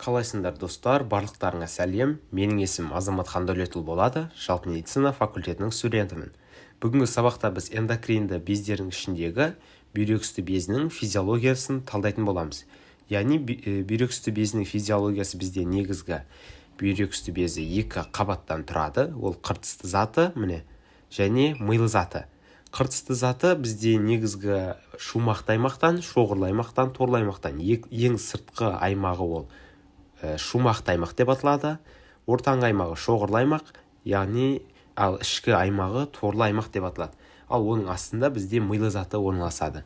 Қалайсыңдар достар, барлықтарыңа сәлем. Менің есімім Азамат Хандәулетұлы болады, жалпы медицина факультетінің студентімін. Бүгінгі сабақта біз эндокринді бездердің ішіндегі бүйрекүсті безінің физиологиясын талдайтын боламыз. Яғни бүйрекүсті безінің физиологиясы бізде негізгі бүйрекүсті безі екі қабаттан тұрады. Ол қыртысты заты, және мыйлы заты. Қыртысты заты бізде негізгі шумақты аймақтан, шоғырлы аймақтан, торлы аймақтан. Ең сыртқы аймағы ол шумақты аймақ деп аталады. Ортаңғы аймағы шоғырлы аймақ, яғни ал ішкі аймағы торлы аймақ деп аталады. Ал оның астында бізде мыйлы заты орналасады.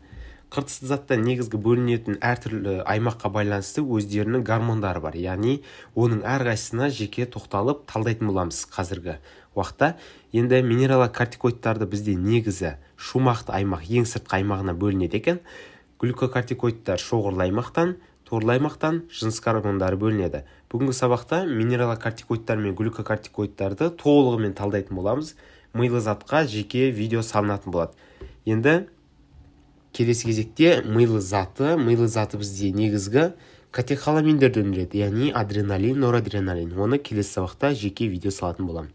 Қыртысты затта негізгі бөлінетін әртүрлі аймаққа байланысты өздерінің гормондары бар. Яғни оның әрқайсысына жеке тоқталып талдайтын боламыз қазіргі уақытта. Енді минералокортикоидтарды бізде негізі шумақты аймақ ең сыртқы аймағына бөлінеді екен. Глюкокортикоидтар шоғырлы аймақтан, торлы аймақтан жыныс гормондары бөлінеді. Бүгінгі сабақта минералокортикоидтар мен глюкокортикоидтарды толығымен талдайтын боламыз. Мыйлы затқа жеке видео салынатын болады. Енді келесі кезекте мыйлы заты бізде негізгі катехоламиндерді өндіреді, яғни адреналин, норадреналин. Оны келесі сабақта жеке видео салатын боламын.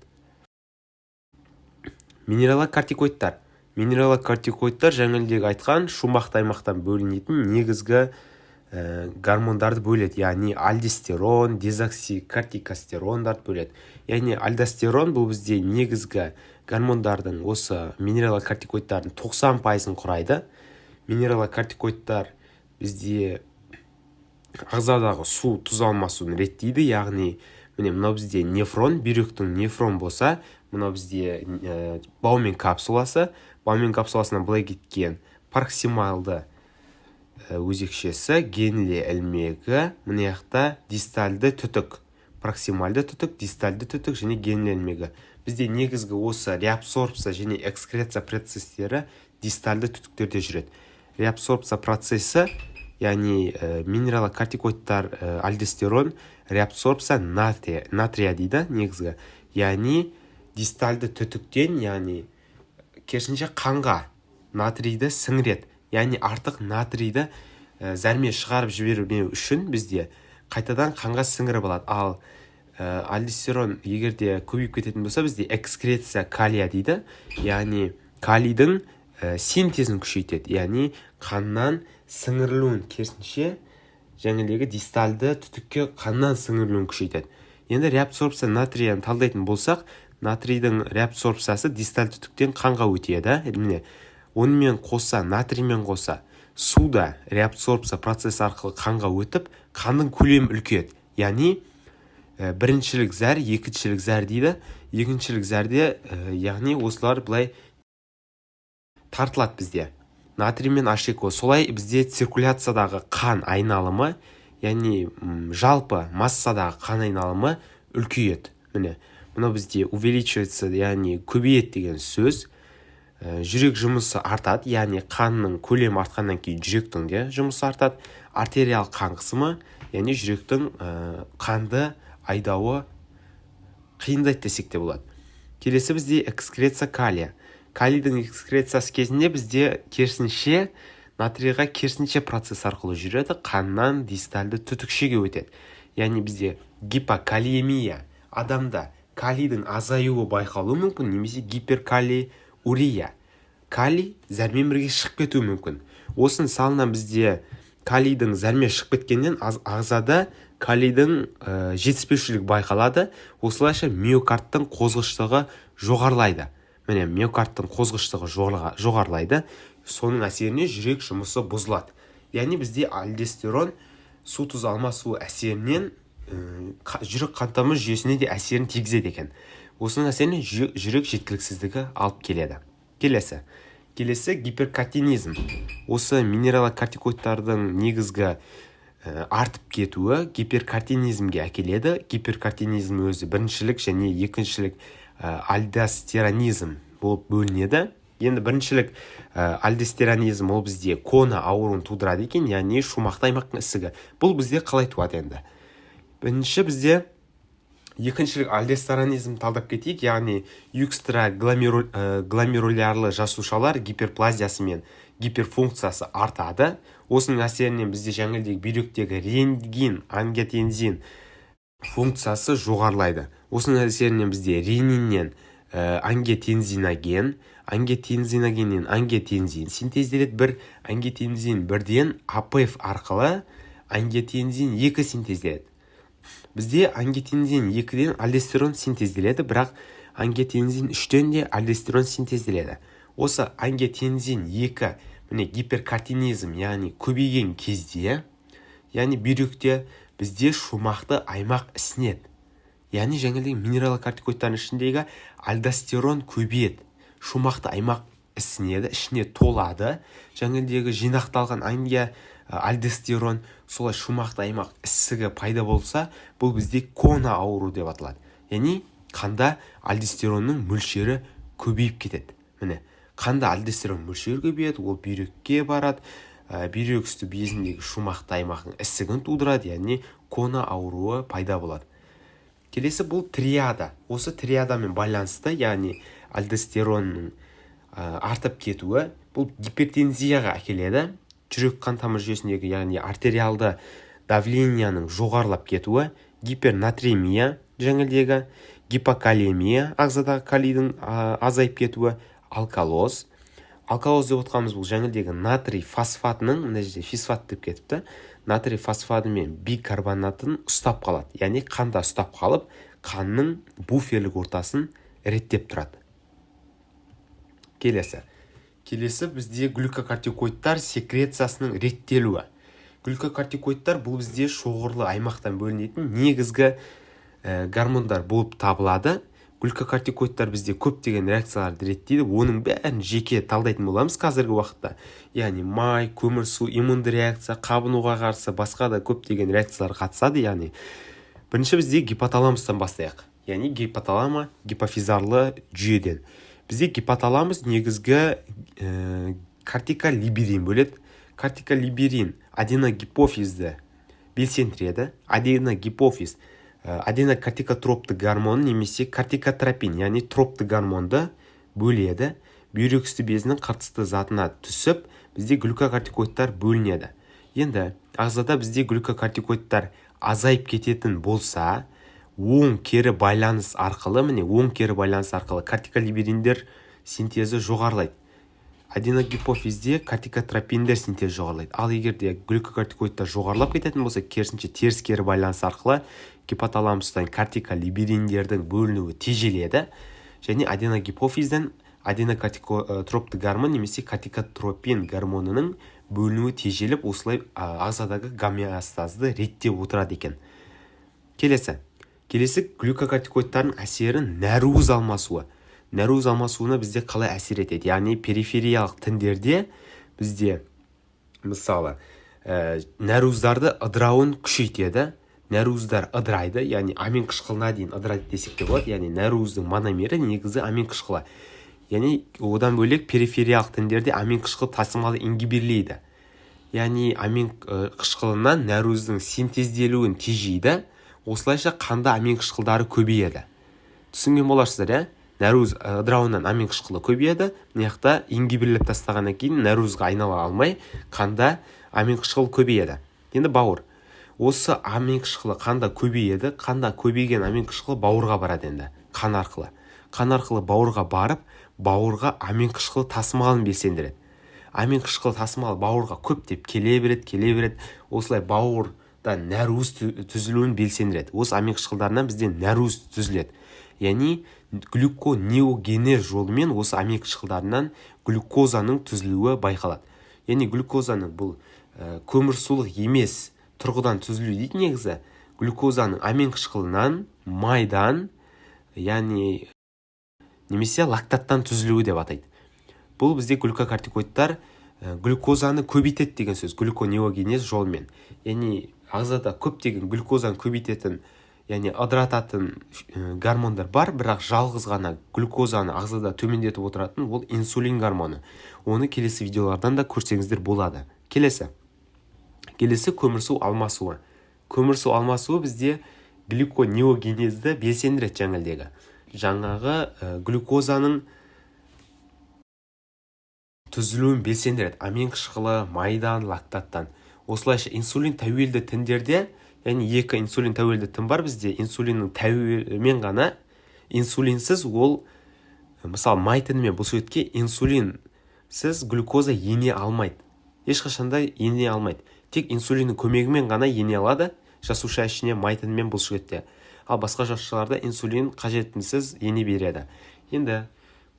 Минералокортикоидтар жаңылдегі айтқан шумақты аймақтан бөлінетін негізгі гормондарды бөледі, яғни альдостерон, дезоксикортикостерондарды бөледі. Яғни альдостерон бұл бізде негізгі гормондардың осы минералокортикоидтардың 90%-ын құрайды. Минералокортикоидтар бізде ағзадағы су тұз алмасуын реттейді, яғни мынау бізде нефрон, бүйректің нефрон болса, мынау бізде баумен капсуласына былай кеткен пароксималды өзекшесі, генле ілмегі, мынаяқта дистальды түтік, проксимальды түтік, дистальды түтік және генле ілмегі. Бізде негізгі осы реабсорбция және экскреция процестері дистальды түтіктерде жүреді. Реабсорбция процесі, яғни минералокортикоидтар альдостерон, реабсорбция натрия дейді негізгі. Яғни дистальды түтіктен, яғни керісінше қанға натрийді сіңіреді. Яғни артық натрийді зәрме шығарып жібермеу үшін бізде қайтадан қанға сіңіріп алады. Ал альдостерон егерде көбейіп кететін болса, бізде экскреция калия дейді. Яғни калийдің синтезін күшейтеді. Яғни қаннан сіңірілуін керісінше жаңылдегі дистальды түтікке қаннан сіңірілуін күшейтеді. Енді реабсорбция натрияны талдайтын болсақ, натрийдің реабсорбциясы дисталь түтіктен қанға өтеді. Онымен қоса, натриймен қоса, суда реабсорбция процесі арқылы қанға өтіп, қанның көлемі үлкейеді. Яғни біріншілік зәр, екіншілік зәр дейді. Екіншілік зәрде, яғни осылар былай тартылады бізде. Натрий мен H2O. Солай бізде циркуляциядағы қан айналымы, яғни жалпы массадағы қан айналымы үлкейеді. Мынау бізде увеличивается, яғни көбейеді деген сөз. Жүрек жұмысы артады, яғни қанның көлемі артқаннан кейін жүректің де жұмысы артады. Артериал қан қысымы, яғни жүректің қанды айдауы қиындайды десек те болады. Келесі бізде экскреция калия. Калийдің экскрециясы кезінде бізде керісінше натрийға керісінше процесс арқылы жүреді, қаннан дистальды түтікшеге өтеді. Яғни бізде гипокалиемия, адамда калийдің азаюы байқалуы мүмкін, немесе гиперкалиурия. Калий зәрмен бірге шығып кетуі мүмкін. Осының салынан бізде калийдің зәрме шығып кеткеннен ағзада калийдің жетіспеушілік байқалады. Осылайша миокардтың қозғыштығы жоғарылайды. Миокардтың қозғыштығы жоғарылайды. Соның әсеріне жүрек жұмысы бұзылады. Яғни бізде альдостерон су тұз алмасу әсерінен жүрек қантамыр жүйесіне де әсерін тигізеді екен. Осының әсерінен жүрек жеткіліксіздігі алып келеді. Келесі гиперкатинизм. Осы минералокортикоидтардың негізгі артып кетуі гиперкатинизмге әкеледі. Гиперкатинизм өзі біріншілік және екіншілік альдостеронизм болып бөлінеді. Енді біріншілік альдостеронизм ол бізде кона ауруын тудырады екен, яғни шумақты аймақтың ісігі. Бұл бізде қалай туады енді? Бірінші бізде екіншілік альдостеронизм талдап кетейік, яғни экстрагломерулярлы жасушалар гиперплазиясы мен гиперфункциясы артады. осының әсерінен бізде жаңылдегі бүйректегі ренин, ангиотензин функциясы жоғарылайды. Осының әсерінен бізде рениннен ангиотензиноген, ангиотензиногеннен ангиотензин синтезделеді. Бір ангиотензин бірден АПФ арқылы ангиотензин 2 синтезделеді. Бізде ангиотензин 2-ден альдостерон синтезделеді, бірақ ангиотензин 3-ден де альдостерон синтезделеді. Осы ангиотензин 2 міне гиперкартинизм, яғни көбейген кезде, яғни бүйректе бізде шумақты аймақ ісінеді. Яғни жаңағы минералды кортикоидтардың ішіндегі альдостерон көбейеді. Шумақты аймақ ісінеді, ішіне толады. Жаңағы жинақталған альдостерон солай шумақты аймақ ісігі пайда болса, бұл бізде кона ауру деп аталады. Яғни қанда альдостеронның мөлшері көбейіп кетеді. Міне, қанда альдостерон мөлшері көбейеді, ол бүйрекке барады, бүйрек үсті безіндегі шумақты аймақтың ісігін тудырады, яғни кона ауруы пайда болады. Келесі бұл триада. Осы триадамен байланысты, яғни альдостеронның артып кетуі, бұл гипертензияға әкеледі. Жүрек қан тамыр жүйесіндегі, яғни артериалды давленияның жоғарылап кетуі, гипернатремия, жаңылдегі гипокалемия, ағзадағы калийдің азайып кетуі, алкалоз. Алкалоз деп отқанымыз бұл жаңылдегі натрий фосфатының, мына жерде фосфат деп кетіпті, натрий фосфаты мен бикарбонатын ұстап қалады. Яғни қанда ұстап қалып, қанның буферлік ортасын реттеп тұрады. Келесі бізде глюкокортикоидтар секрециясының реттелуі. Глюкокортикоидтар бұл бізде шоғырлы аймақтан бөлінетін негізгі гормондар болып табылады. Глюкокортикоидтар бізде көптеген реакцияларды реттейді. Оның бәрін жеке талдайтын боламыз қазіргі уақытта. Яғни май, көмірсу, иммунды реакция, қабынуға қарсы басқа да көптеген реакциялар қатысады. Яғни бірінші бізде гипоталамустан бастайық. Яғни гипоталама гипофизарлы жүйеден. Бізде гипоталамус негізгі кортиколиберин бөледі. Кортиколиберин аденогипофизді белсендіреді. Аденогипофиз аденокортикотропты гормон немесе кортикотропин, яғни тропты гормонды бөледі. Бүйрек үсті безінің қыртысты затына түсіп, бізде глюкокортикоидтар бөлінеді. Енді ағзада бізде глюкокортикоидтар азайып кететін болса, оң кері байланыс арқылы кортиколибериндер синтезі жоғарылайды. Аденогипофизде кортикотропиндер синтезі жоғарылайды. Ал егерде глюкокортикоидтар жоғарылап кететін болса, керісінше теріс кері байланыс арқылы гипоталамустан кортиколибериндердің бөлінуі тежеледі. Және аденогипофизден аденокортикотропты гормон немесе кортикотропин гормонының бөлінуі тежеліп, осылай ағзадағы гомеостазды реттеп отырады екен. Келесі глюкокортикоидтардың әсері нәруыз алмасуы. Нәруыз алмасуына бізде қалай әсер етеді? Яғни перифериялық тіндерде бізде мысалы нәруыздарды ыдырауын күшейтеді. Нәруыздар ыдырайды, яғни амин қышқылына дейін ыдырайды десек те болады. Яғни нәруыздың мономері негізі амин қышқылы. Яғни одан бөлек перифериялық тіндерде амин қышқыл тасымалы ингибирлейді. Яғни амин қышқылынан нәруыздың синтезделуін тежейді. Осылайша қанда амин қышқылдары көбейеді. Түсінген боларсыздар, нәруыз ыдырауынан амин қышқылы көбейеді. Мына ингибирлеп тастағаннан кейін нәруызға айнала алмай, қанда амин қышқылы көбейеді. Енді бауыр. Осы амин қышқылы қанда көбейеді. Қанда көбейген амин қышқылы бауырға барады енді, қан арқылы. Қан арқылы бауырға барып, бауырға амин қышқылы тасымалын белсендіреді. Амин қышқылы тасымалы бауырға көптеп келе береді. Осылай бауырда нәруыз түзілуін белсендіреді. Осы амин қышқылдарынан бізде нәруыз түзіледі. Яғни глюконеогенез жолымен осы амин қышқылдарынан глюкозаның түзілуі байқалады. Яғни глюкозаның бұл көмірсулық емес тұрғыдан түзілу дейді негізі. Глюкозаның амин қышқылынан, майдан, яғни немесе лактаттан түзілуі деп атайды. Бұл бізде глюкокортикоидтар глюкозаны көбейтеді деген сөз, глюконеогенез жолымен. Яғни ағзада көптеген глюкозаны көбейтетін, яғни ыдырататын гормондар бар, бірақ жалғыз ғана глюкозаны ағзада төмендетіп отыратын ол инсулин гормоны. Оны келесі видеолардан да көрсеңіздер болады. Келесі көмірсу алмасуы. Көмірсу алмасуы бізде глюконеогенезді белсендіреді жаңағы глюкозаның түзілуін белсендіреді амин қышқылы майдан, лактаттан. Осылайша инсулин тәуелді тіндерде, яғни екі инсулин тәуелді тін бар бізде, инсулиннің тәуелімен ғана, инсулинсіз ол, мысалы май тінімен бұл суретке инсулинсіз глюкоза ене алмайды. Ешқашанда ене алмайды. Тек инсулиннің көмегімен ғана ене алады жасуша ішіне май тінімен бұл суретте. Ал басқа жасушаларда инсулин қажетінсіз ене береді. Енді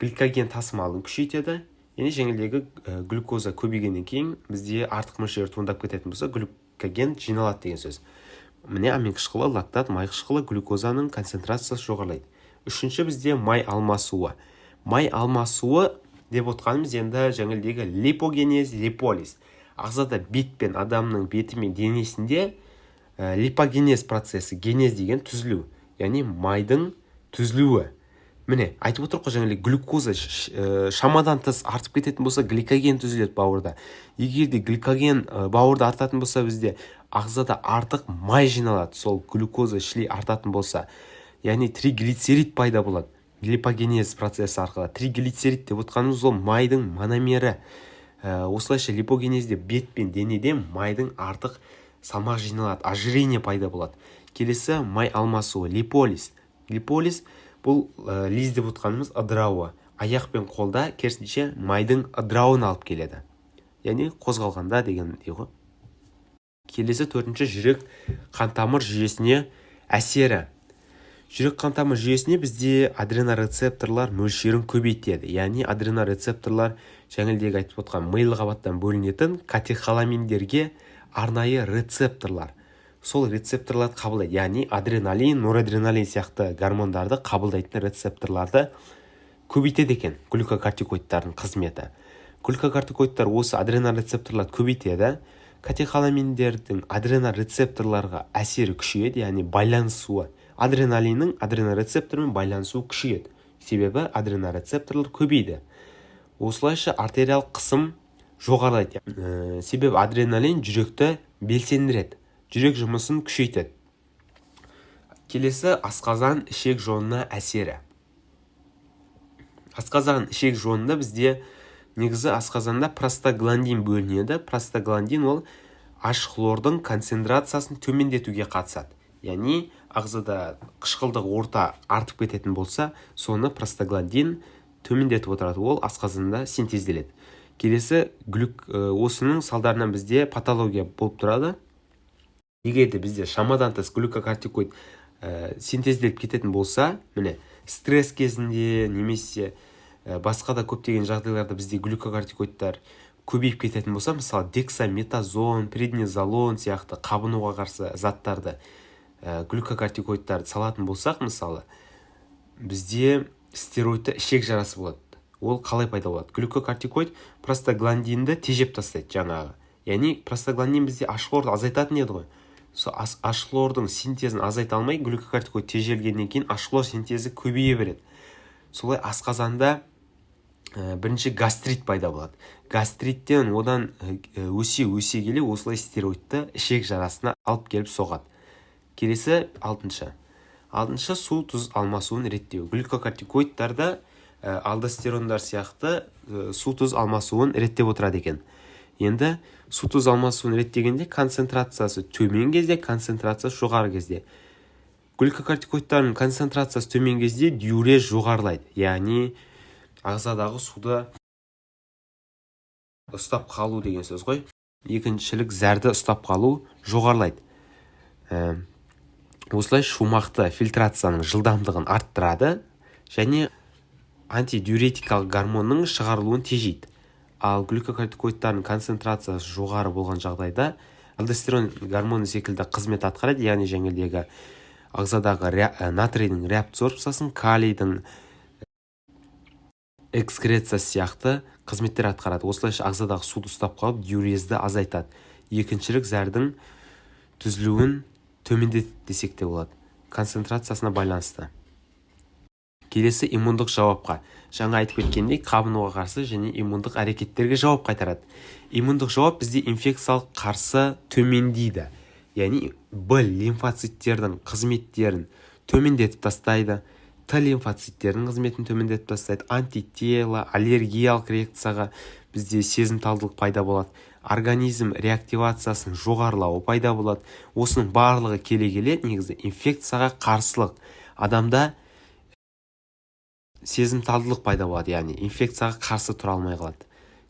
гликоген тасымалын күшейтеді. Яғни жеңілдегі глюкоза көбейгеннен кейін бізде артық мөлшері туындап кететін болса, гликоген жиналады деген сөз. Міне амин қышқылы, лактат, май қышқылы глюкозаның концентрациясы жоғарылайды. Үшінші бізде май алмасуы. Май алмасуы деп отқанымыз енді жеңілдегі липогенез, липолиз. Ағзада бет пен адамның беті мен денесінде липогенез процесі, генез деген түзілу, яғни майдың түзілуі. Міне, айтып отырық қой жаңағы глюкоза шамадан тыс артып кететін болса, гликоген түзіледі бауырда. Егер де гликоген бауырда артатын болса, бізде ағзада артық май жиналады, сол глюкоза шли артатын болса. Яғни триглицерид пайда болады. Липогенез процесі арқылы. Триглицерид деп отқанымыз ол майдың мономері. Осылайша липогенезде бет пен денеде майдың артық салмақ жиналады, ожирение пайда болады. Келесі май алмасуы, липолиз. Липолиз бұл лиз деп отқанымыз ыдырауы. Аяқ пен қолда керісінше майдың ыдырауын алып келеді. Яғни қозғалғанда деген ғой. Келесі төртінші жүрек қантамыр жүйесіне әсері. Жүрек қантамыр жүйесіне бізде адренорецепторлар мөлшерін көбейтеді. Яғни адренорецепторлар жаңылдегі айтып отқан мыйлы қабаттан бөлінетін катехоламиндерге арнайы рецепторлар. Сол рецепторларды қабылдайды. Яғни адреналин, норадреналин сияқты гормондарды қабылдайтын рецепторларды көбейтеді екен глюкокортикоидтардың қызметі. Глюкокортикоидтар осы адренорецепторларды көбейтеді. Катехоламиндердің адренорецепторларға әсері күшейеді, яғни байланысуы. Адреналиннің адренорецептормен байланысуы күшейеді. Себебі адренорецепторлар көбейді. Осылайша артериялық қысым жоғарылайды. Себебі адреналин жүректі белсендіреді. Жүрек жұмысын күшейтеді. Келесі асқазан ішек жолына әсері. Асқазан ішек жолында бізде негізі асқазанда простагландин бөлінеді. Простагландин ол аш хлордың концентрациясын төмендетуге қатысады. Яғни ағзада қышқылдық орта артып кететін болса, соны простагландин төмендетіп отырады. Ол асқазанда синтезделеді. Келесі осының салдарынан бізде патология болып тұрады. Егер де бізде шамадан тыс глюкокортикоид синтезделіп кететін болса, міне стресс кезінде немесе басқа да көптеген жағдайларда бізде глюкокортикоидтар көбейіп кететін болса, мысалы дексаметазон, преднизолон сияқты қабынуға қарсы заттарды глюкокортикоидтарды салатын болсақ, мысалы бізде стероидты ішек жарасы болады. Ол қалай пайда болады? Глюкокортикоид простагландинді тежеп тастайды жаңағы. Яғни простагландин бізде ашхлорды азайтатын еді ғой. Ашхлордың синтезін азайта алмай, глюкокортикоид тежелгеннен кейін ашхлор синтезі көбейе береді. Солай асқазанда бірінші гастрит пайда болады. Гастриттен одан өсе келе осылай стероидты ішек жарасына алып келіп соғады. Келесі алтыншы су тұз алмасуын реттеу. Глюкокортикоидтарда алдостерондар сияқты су тұз алмасуын реттеп отырады екен. Енді су тұз алмасуын реттегенде концентрациясы төмен кезде, концентрациясы жоғары кезде. Глюкокортикоидтардың концентрациясы төмен кезде диурез жоғарылайды. Яғни ағзадағы суды ұстап қалу деген сөз ғой. Екіншілік зәрді ұстап қалу жоғарылайды. Осылай шумақты фильтрацияның жылдамдығын арттырады және антидиуретикалық гормонның шығарылуын тежейді. Ал глюкокортикоидтардың концентрациясы жоғары болған жағдайда алдостерон гормоны секілді қызмет атқарады, яғни жеңілдегі ағзадағы натрийдің реабсорбциясын, калийдің экскрециясы сияқты қызметтер атқарады. Осылайша ағзадағы суды ұстап қалып, диурезді азайтады. Екіншілік зәрдің түзілуін төмендетеді десек те болады, концентрациясына байланысты. Келесі иммундық жауапқа. Жаңа айтып кеткендей, қабынуға қарсы және иммундық әрекеттерге жауап қайтарады. Иммундық жауап бізде инфекциялық қарсы төмендейді. Яғни Б лимфоциттердің қызметтерін төмендетіп тастайды, Т лимфоциттердің қызметін төмендетіп тастайды, антитела, аллергиялық реакцияға бізде сезімталдылық пайда болады, организм реактивациясының жоғарылауы пайда болады. Осының барлығы келе негізі инфекцияға қарсылық, адамда сезімталдылық пайда болады, яғни инфекцияға қарсы тұра алмай қалады.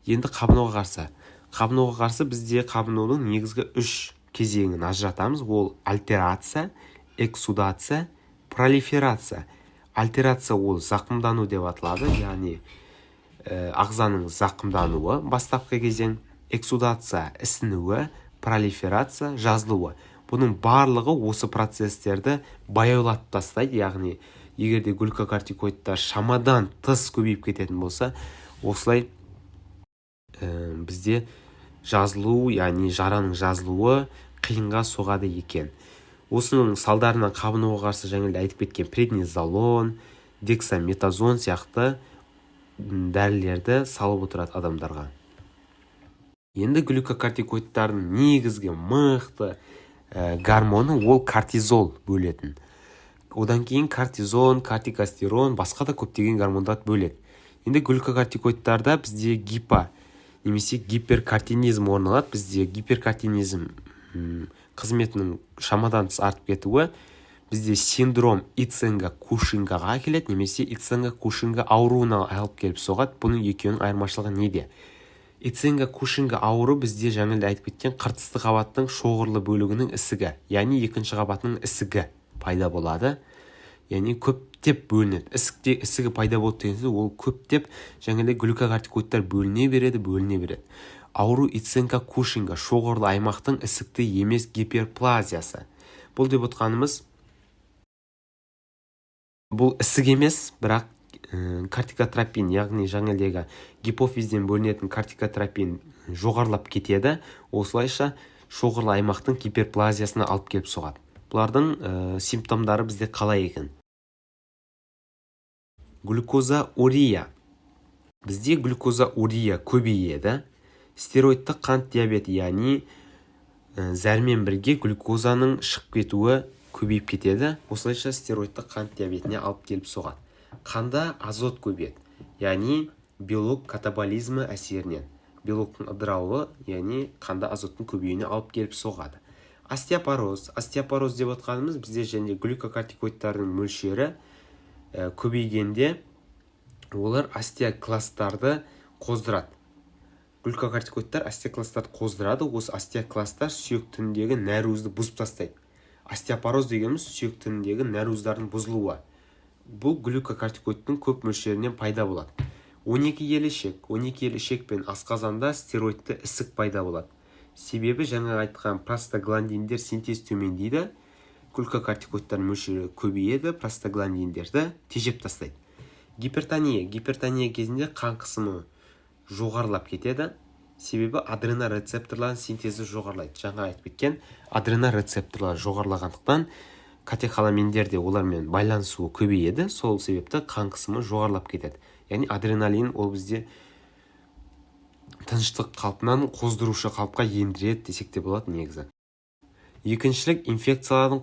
Енді қабынуға қарсы бізде қабынудың негізгі 3 кезеңін ажыратамыз. Ол альтерация, эксудация, пролиферация. Альтерация ол зақымдану деп аталады, яғни ағзаның зақымдануы бастапқы кезең, эксудация ісінуі, пролиферация жазылуы. Бұның барлығы осы процестерді баяулатып тастайды, яғни егерде глюкокортикоидтар шамадан тыс көбейіп кететін болса, осылай бізде жазылу, яғни жараның жазылуы қиынға соғады екен. Осының салдарынан қабынуға қарсы жаңа айтып кеткен преднизолон, дексаметазон сияқты дәрілерді салып отырады адамдарға. Енді глюкокортикоидтардың негізгі мықты гормоны ол кортизол бөлетін. Одан кейін кортизон, кортикостерон, басқа да көптеген гормондарды бөледі. Енді глюкокортикоидтарда бізде немесе гиперкортинизм орын алады. Бізде гиперкортинизм қызметінің шамадан тыс артып кетуі бізде синдром Иценга-Кушингаға келеді, немесе Иценга-Кушинга ауруына алып келіп соғады. Бұның екеуінің айырмашылығы неде? Иценга-Кушинга ауру бізде жаңа айтып кеткен қыртысты қабаттың шоғырлы бөлігінің ісігі, яғни екінші қабатының ісігі пайда болады. Яғни көптеп бөлінеді. Ісігі пайда болды дегенде ол көптеп жаңағыдай глюкокортикоидтар бөліне береді. Ауру Иценга-Кушинга шоғырлы аймақтың ісікті емес гиперплазиясы. Бұл деп отқанымыз бұл ісік емес, бірақ кортикотропин, яғни жаңағы гипофизден бөлінетін кортикотропин жоғарылап кетеді. Осылайша шоғырлы аймақтың гиперплазиясына алып келіп соғады. Бұлардың симптомдары бізде қалай екен? Глюкозаурия. Бізде глюкозаурия көбейеді. Стероидты қант диабеті, яғни зәрмен бірге глюкозаның шығып кетуі көбейіп кетеді. Осылайша стероидты қант диабетіне алып келіп соғады. Қанда азот көбейеді, яғни белок катаболизмі әсерінен. Белоктың ыдырауы, яғни қанда азоттың көбеюіне алып келіп соғады. Остеопороз деп отқанымыз бізде және глюкокортикоидтардың мөлшері көбейгенде олар остеокласттарды қоздырады. Глюкокортикоидтар остеокласттарды қоздырады. Осы остеокласттар сүйек тініндегі нәруызды бұзып тастайды. Остеопороз дегеніміз сүйек тініндегі нәруыздардың бұзылуы. Бұл глюкокортикоидтың көп мөлшерінен пайда болады. 12 елішек пен асқазанда стероидты ісік пайда болады. Себебі жаңа айтқан простагландиндер синтез төмендейді, глюкокортикоидтардың мөлшері көбейеді, простагландиндерді тежеп тастайды. Гипертония кезінде қан қысымы жоғарылап кетеді. Себебі адренорецепторлардың синтезі жоғарылайды. Жаңа айтып кеткен адренорецепторлар жоғарылағандықтан катехоламиндер де олармен байланысуы көбейеді. Сол себепті қан қысымы жоғарылап кетеді. Яғни адреналин ол бізде тыныштық қалпынан қоздырушы қалыпқа ендіреді десек те болады негізі. Екіншілік инфекциялардың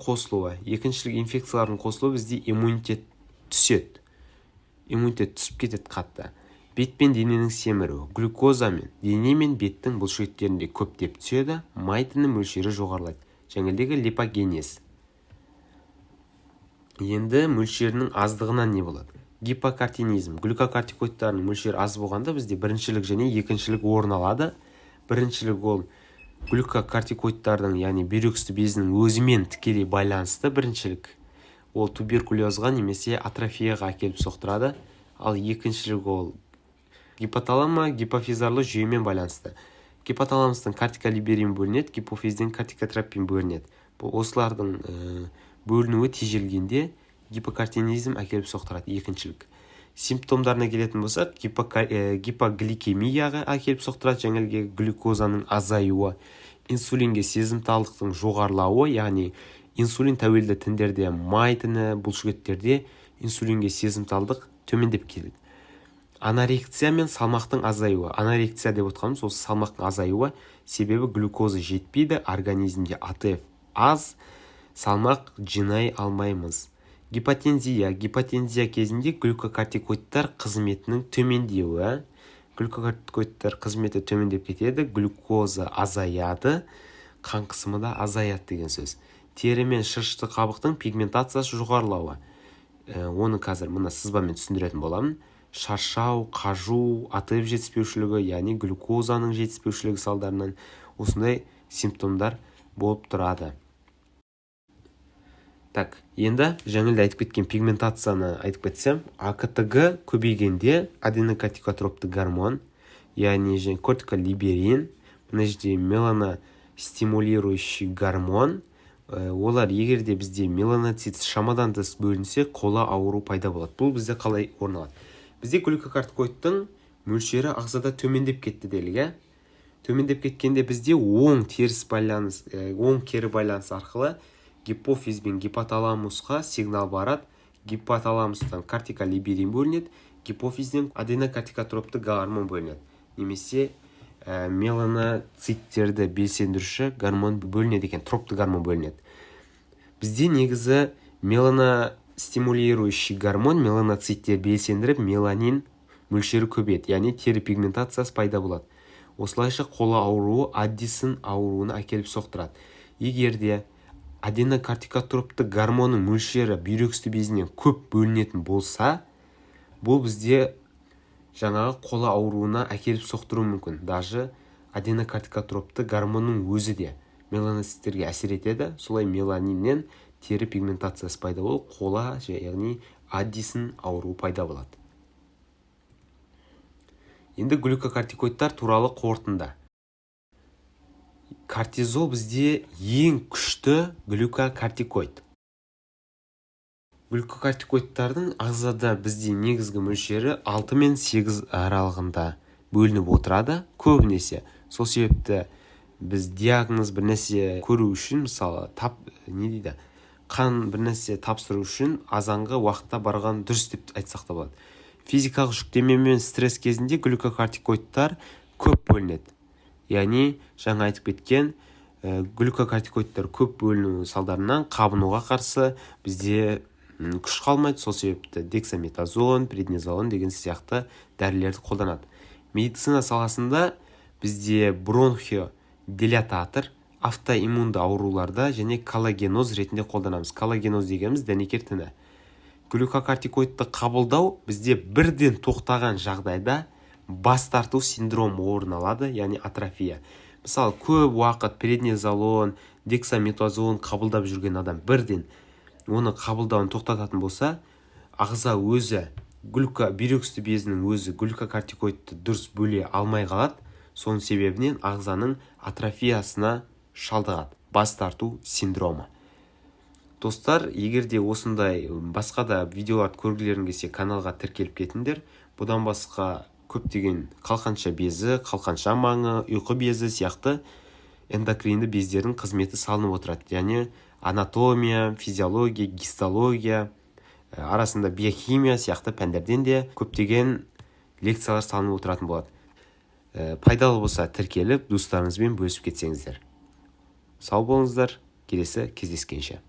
қосылуы бізде иммунитет түседі. Иммунитет түсіп кетеді қатты. Бет пен дененің семіру, глюкоза мен дене мен беттің бұлшықеттерінде көптеп түседі, майтының мөлшері жоғарылайды. Жаңағыдегі липогенез. Енді мөлшерінің аздығынан не болады? Гипокортинизм. Глюкокортикоидтардың мөлшері аз болғанда бізде біріншілік және екіншілік орын алады. Біріншілік ол глюкокортикоидтардың, яғни бүйрексті безінің өзімен тікелей байланысты біріншілік. Ол туберкулезға немесе атрофияға әкеліп соқтырады. Ал екіншілік ол гипофизарлы жүйемен байланысты. Гипоталамустың кортиколиберин бөлінеді, гипофизден кортикотропин бөлінеді. Осылардың бөлінуі тежелгенде гипокортинизм әкеліп соқтырады екіншілік. Симптомдарына келетін болсақ, гипогликемияға әкеліп соқтырады, жаңағы глюкозаның азаюы, инсулинге сезімталдықтың жоғарылауы, яғни инсулин тәуелді тіндерде, май тіні, бұлшықеттерде инсулинге сезімталдық төмендеп келеді. Анорексия мен салмақтың азаюы. Анорексия деп отқанымыз осы салмақтың азаюы, себебі глюкоза жетпейді, организмде АТФ аз, салмақ жинай алмаймыз. Гипотензия кезінде глюкокортикоидтар қызметінің төмендеуі. глюкокортикоидтар қызметі төмендеп кетеді, глюкоза азаяды, қан қысымы да азаяды деген сөз. Тері мен шырышты қабықтың пигментациясы жоғарылауы. Оны қазір мына сызбамен түсіндіретін боламын. Шаршау, қажу, атып жетіспеушілігі, яғни глюкозаның жетіспеушілігі салдарынан осындай симптомдар болып тұрады. Так, енді жаңылда айтып кеткен пигментацияны айтып кетсем, АКТГ көбейгенде аденокортикотропты гормон, яғни кортиколиберин, мына жерде меланостимулирующий гормон, олар егерде бізде меланоцит шамадан тыс бөлінсе, қола ауру пайда болады. Бұл бізде қалай орын алады? Бізде глюкокортикоидтың мөлшері ағзада төмендеп кетті делік. Төмендеп кеткенде бізде оң кері байланыс арқылы гипофиз бен гипоталамусқа сигнал барады. Гипоталамустан кортиколиберин бөлінеді, гипофизден аденокортикотропты гормон бөлінеді. Немесе меланоциттерді белсендіруші гормон бөлінеді екен, тропты гормон бөлінеді. Бізде негізі меланостимулирующий гормон меланоциттер белсендіріп, меланин мөлшері көбейеді, яғни тері пигментациясы пайда болады. Осылайша қола ауруы Аддисон ауруына әкеліп соқтырады. Егерде аденокортикотропты гормонның мөлшері бүйрек үсті безінен көп бөлінетін болса, бұл бізде жаңағы қола ауруына әкеліп соқтыруы мүмкін. Даже аденокортикотропты гормонның өзі де меланоциттерге әсер етеді. Солай меланиннен тері пигментациясы пайда болып, қола, яғни Аддисон ауруы пайда болады. Енді глюкокортикоидтар туралы қорытынды. Кортизол бізде ең күшті глюкокортикоид. Глюкокортикоидтардың ағзада бізде негізгі мөлшері 6 мен 8 аралығында бөлініп отырады. Көбінесе сол себепті біз диагноз бір нәрсе көру үшін, мысалы, қан бір нәрсе тапсыру үшін азанғы уақытта барған дұрыс деп айтсақ та болады. Физикалық жүктеме мен стресс кезінде глюкокортикоидтар көп бөлінеді. Яғни жаңа айтып кеткен глюкокортикоидтар көп бөліну салдарынан қабынуға қарсы бізде күш қалмайды. Сол себепті дексаметазон, преднизолон деген сияқты дәрілерді қолданады. Медицина саласында бізде бронхиодилататор, автоиммунды ауруларда және коллагеноз ретінде қолданамыз. Коллагеноз дегеніміз дәнекер тіні. Глюкокортикоидты қабылдау бізде бірден тоқтаған жағдайда бас тарту синдром орын алады, яғни атрофия. Мысалы, көп уақыт преднизолон, дексаметазон қабылдап жүрген адам бірден оны қабылдауын тоқтататын болса, ағза өзі, бүйрек үсті безінің өзі глюкокортикоидты дұрыс бөле алмай қалады. Соның себебінен ағзаның атрофиясына шалдығады, бас тарту синдромы. Достар, егерде осындай басқа да видеоларды көргілерің келсе, каналға тіркеліп кетіңдер. Бұдан басқа көптеген қалқанша безі, қалқанша маңы, ұйқы безі сияқты эндокринді бездердің қызметі салынып отырады. Яғни анатомия, физиология, гистология, арасында биохимия сияқты пәндерден де көптеген лекциялар салынып отыратын болады. Пайдалы болса тіркеліп, достарыңызбен бөлісіп кетсеңіздер. Сау болыңыздар, келесі кездескенше.